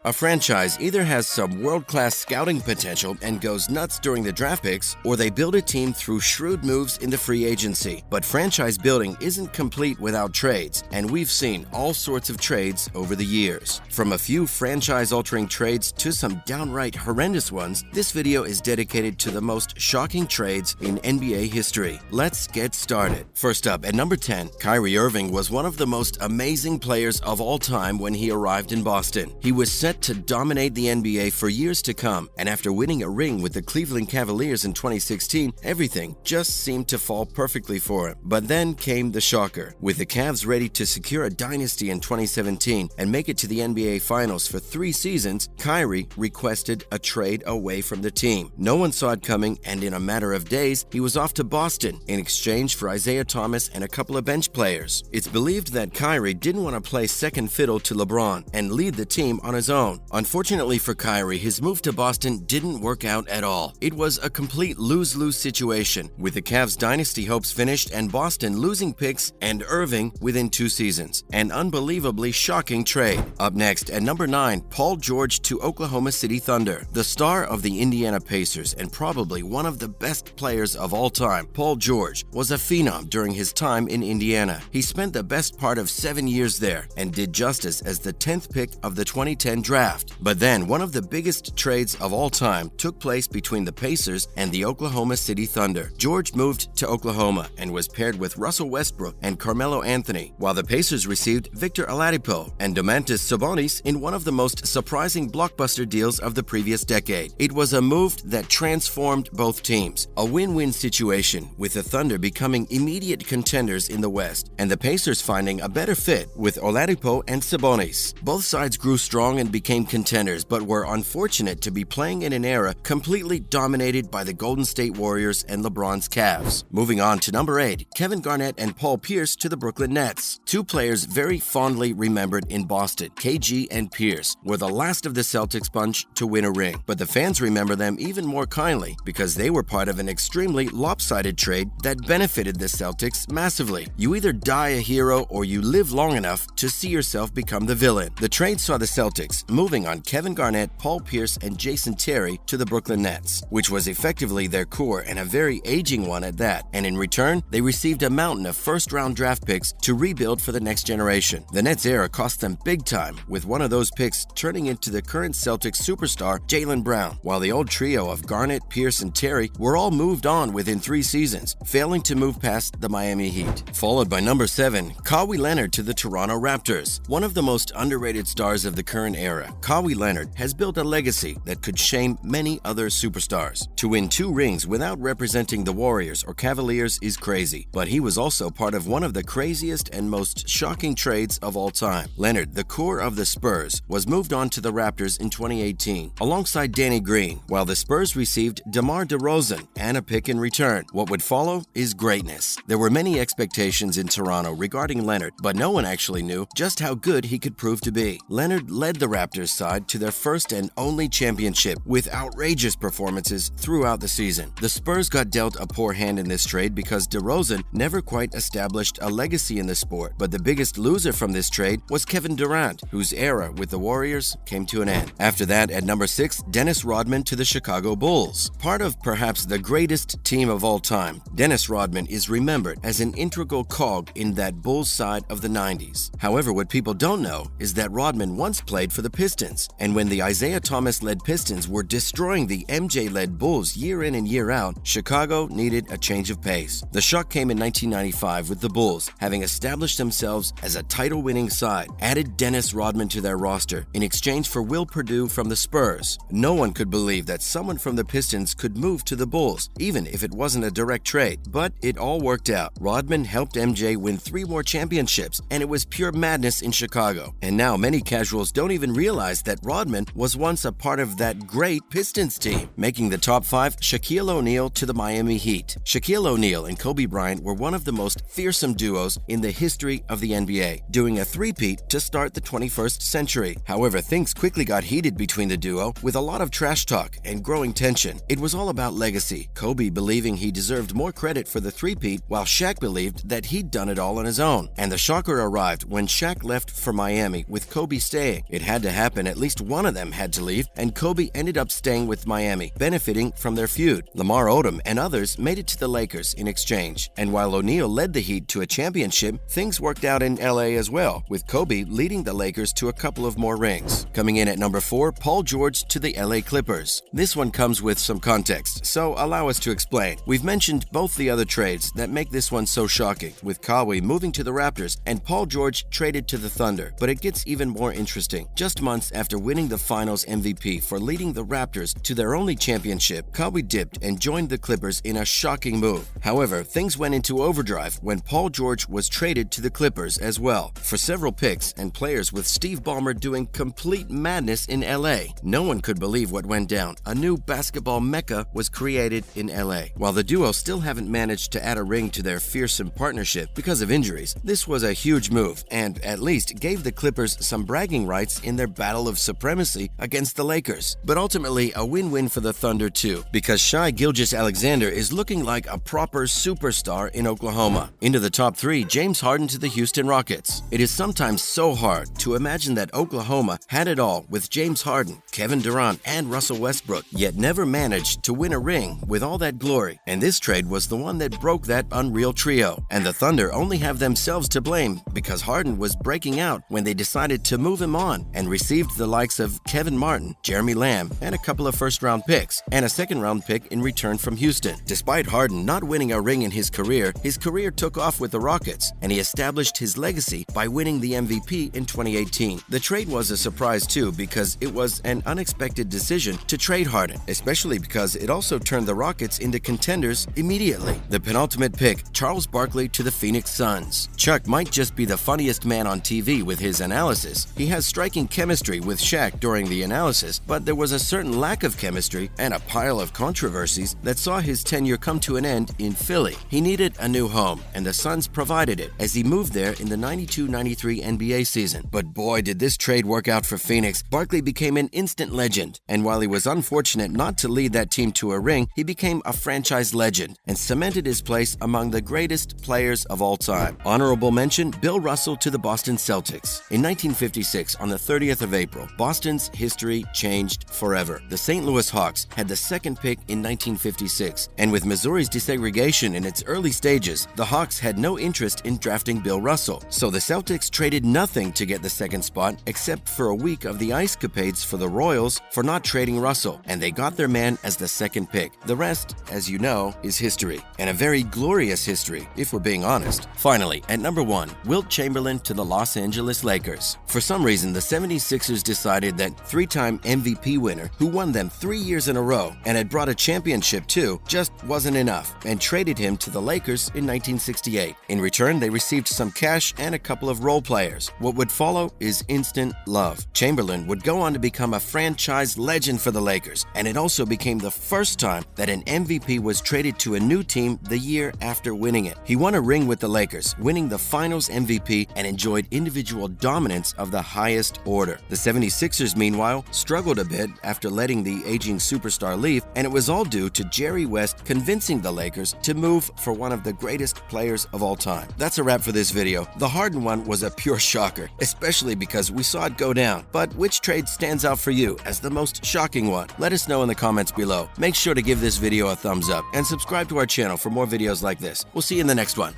A franchise either has some world-class scouting potential and goes nuts during the draft picks, or they build a team through shrewd moves in the free agency. But franchise building isn't complete without trades, and we've seen all sorts of trades over the years. From a few franchise-altering trades to some downright horrendous ones, this video is dedicated to the most shocking trades in NBA history. Let's get started. First up, at number 10, Kyrie Irving was one of the most amazing players of all time when he arrived in Boston. He was set to dominate the NBA for years to come, and after winning a ring with the Cleveland Cavaliers in 2016, everything just seemed to fall perfectly for him. But then came the shocker. With the Cavs ready to secure a dynasty in 2017 and make it to the NBA Finals for 3 seasons, Kyrie requested a trade away from the team. No one saw it coming, and in a matter of days, he was off to Boston in exchange for Isaiah Thomas and a couple of bench players. It's believed that Kyrie didn't want to play second fiddle to LeBron and lead the team on his own. Unfortunately for Kyrie, his move to Boston didn't work out at all. It was a complete lose-lose situation, with the Cavs' dynasty hopes finished and Boston losing picks and Irving within 2 seasons. An unbelievably shocking trade. Up next, at number 9, Paul George to Oklahoma City Thunder. The star of the Indiana Pacers and probably one of the best players of all time, Paul George was a phenom during his time in Indiana. He spent the best part of 7 years there and did justice as the 10th pick of the 2010 draft. But then, one of the biggest trades of all time took place between the Pacers and the Oklahoma City Thunder. George moved to Oklahoma and was paired with Russell Westbrook and Carmelo Anthony, while the Pacers received Victor Oladipo and Domantas Sabonis in one of the most surprising blockbuster deals of the previous decade. It was a move that transformed both teams. A win-win situation, with the Thunder becoming immediate contenders in the West, and the Pacers finding a better fit with Oladipo and Sabonis. Both sides grew strong and became contenders, but were unfortunate to be playing in an era completely dominated by the Golden State Warriors and LeBron's Cavs. Moving on to number 8, Kevin Garnett and Paul Pierce to the Brooklyn Nets. 2 players very fondly remembered in Boston. KG and Pierce were the last of the Celtics bunch to win a ring, but the fans remember them even more kindly because they were part of an extremely lopsided trade that benefited the Celtics massively. You either die a hero or you live long enough to see yourself become the villain. The trade saw the Celtics moving on Kevin Garnett, Paul Pierce, and Jason Terry to the Brooklyn Nets, which was effectively their core and a very aging one at that, and in return, they received a mountain of first-round draft picks to rebuild for the next generation. The Nets era cost them big time, with one of those picks turning into the current Celtics superstar Jaylen Brown, while the old trio of Garnett, Pierce, and Terry were all moved on within 3 seasons, failing to move past the Miami Heat. Followed by number 7, Kawhi Leonard to the Toronto Raptors. One of the most underrated stars of the current era, Kawhi Leonard has built a legacy that could shame many other superstars. To win 2 rings without representing the Warriors or Cavaliers is crazy, but he was also part of one of the craziest and most shocking trades of all time. Leonard, the core of the Spurs, was moved on to the Raptors in 2018, alongside Danny Green, while the Spurs received DeMar DeRozan and a pick in return. What would follow is greatness. There were many expectations in Toronto regarding Leonard, but no one actually knew just how good he could prove to be. Leonard led the Raptors side to their first and only championship with outrageous performances throughout the season. The Spurs got dealt a poor hand in this trade because DeRozan never quite established a legacy in the sport, but the biggest loser from this trade was Kevin Durant, whose era with the Warriors came to an end. After that, at number 6, Dennis Rodman to the Chicago Bulls. Part of perhaps the greatest team of all time, Dennis Rodman is remembered as an integral cog in that Bulls side of the 90s. However, what people don't know is that Rodman once played for the Pistons, and when the Isaiah Thomas-led Pistons were destroying the MJ-led Bulls year in and year out, Chicago needed a change of pace. The shock came in 1995 with the Bulls, having established themselves as a title-winning side, added Dennis Rodman to their roster in exchange for Will Perdue from the Spurs. No one could believe that someone from the Pistons could move to the Bulls, even if it wasn't a direct trade, but it all worked out. Rodman helped MJ win 3 more championships, and it was pure madness in Chicago. And now many casuals don't even realize that Rodman was once a part of that great Pistons team. Making the top 5, Shaquille O'Neal to the Miami Heat. Shaquille O'Neal and Kobe Bryant were one of the most fearsome duos in the history of the NBA, doing a three-peat to start the 21st century. However, things quickly got heated between the duo, with a lot of trash talk and growing tension. It was all about legacy, Kobe believing he deserved more credit for the three-peat, while Shaq believed that he'd done it all on his own. And the shocker arrived when Shaq left for Miami with Kobe staying. It had to to happen, at least one of them had to leave, and Kobe ended up staying with Miami, benefiting from their feud. Lamar Odom and others made it to the Lakers in exchange. And while O'Neal led the Heat to a championship, things worked out in LA as well, with Kobe leading the Lakers to a couple of more rings. Coming in at number 4, Paul George to the LA Clippers. This one comes with some context, so allow us to explain. We've mentioned both the other trades that make this one so shocking, with Kawhi moving to the Raptors and Paul George traded to the Thunder. But it gets even more interesting. Just months after winning the Finals MVP for leading the Raptors to their only championship, Kawhi dipped and joined the Clippers in a shocking move. However, things went into overdrive when Paul George was traded to the Clippers as well, for several picks and players, with Steve Ballmer doing complete madness in LA. No one could believe what went down. A new basketball mecca was created in LA. While the duo still haven't managed to add a ring to their fearsome partnership because of injuries, this was a huge move and at least gave the Clippers some bragging rights in their battle of supremacy against the Lakers. But ultimately a win-win for the Thunder too, because Shai Gilgeous-Alexander is looking like a proper superstar in Oklahoma. Into the top 3, James Harden to the Houston Rockets. It is sometimes so hard to imagine that Oklahoma had it all with James Harden, Kevin Durant, and Russell Westbrook, yet never managed to win a ring with all that glory. And this trade was the one that broke that unreal trio. And the Thunder only have themselves to blame, because Harden was breaking out when they decided to move him on and received the likes of Kevin Martin, Jeremy Lamb, and a couple of first-round picks, and a second-round pick in return from Houston. Despite Harden not winning a ring in his career took off with the Rockets, and he established his legacy by winning the MVP in 2018. The trade was a surprise too, because it was an unexpected decision to trade Harden, especially because it also turned the Rockets into contenders immediately. The penultimate pick, Charles Barkley to the Phoenix Suns. Chuck might just be the funniest man on TV with his analysis. He has striking chemistry with Shaq during the analysis, but there was a certain lack of chemistry and a pile of controversies that saw his tenure come to an end in Philly. He needed a new home, and the Suns provided it as he moved there in the 92-93 NBA season. But boy, did this trade work out for Phoenix. Barkley became an instant legend, and while he was unfortunate not to lead that team to a ring, he became a franchise legend and cemented his place among the greatest players of all time. Honorable mention, Bill Russell to the Boston Celtics. In 1956, on the 30th of April, Boston's history changed forever. The St. Louis Hawks had the second pick in 1956, and with Missouri's desegregation in its early stages, the Hawks had no interest in drafting Bill Russell. So the Celtics traded nothing to get the second spot, except for a week of the ice capades for the Royals for not trading Russell, and they got their man as the second pick. The rest, as you know, is history, and a very glorious history, if we're being honest. Finally, at number 1, Wilt Chamberlain to the Los Angeles Lakers. For some reason, the 76ers decided that 3-time MVP winner, who won them 3 years in a row and had brought a championship too, just wasn't enough, and traded him to the Lakers in 1968. In return, they received some cash and a couple of role players. What would follow is instant love. Chamberlain would go on to become a franchise legend for the Lakers, and it also became the first time that an MVP was traded to a new team the year after winning it. He won a ring with the Lakers, winning the Finals MVP, and enjoyed individual dominance of the highest order. The 76ers, meanwhile, struggled a bit after letting the aging superstar leave, and it was all due to Jerry West convincing the Lakers to move for one of the greatest players of all time. That's a wrap for this video. The Harden one was a pure shocker, especially because we saw it go down. But which trade stands out for you as the most shocking one? Let us know in the comments below. Make sure to give this video a thumbs up and subscribe to our channel for more videos like this. We'll see you in the next one.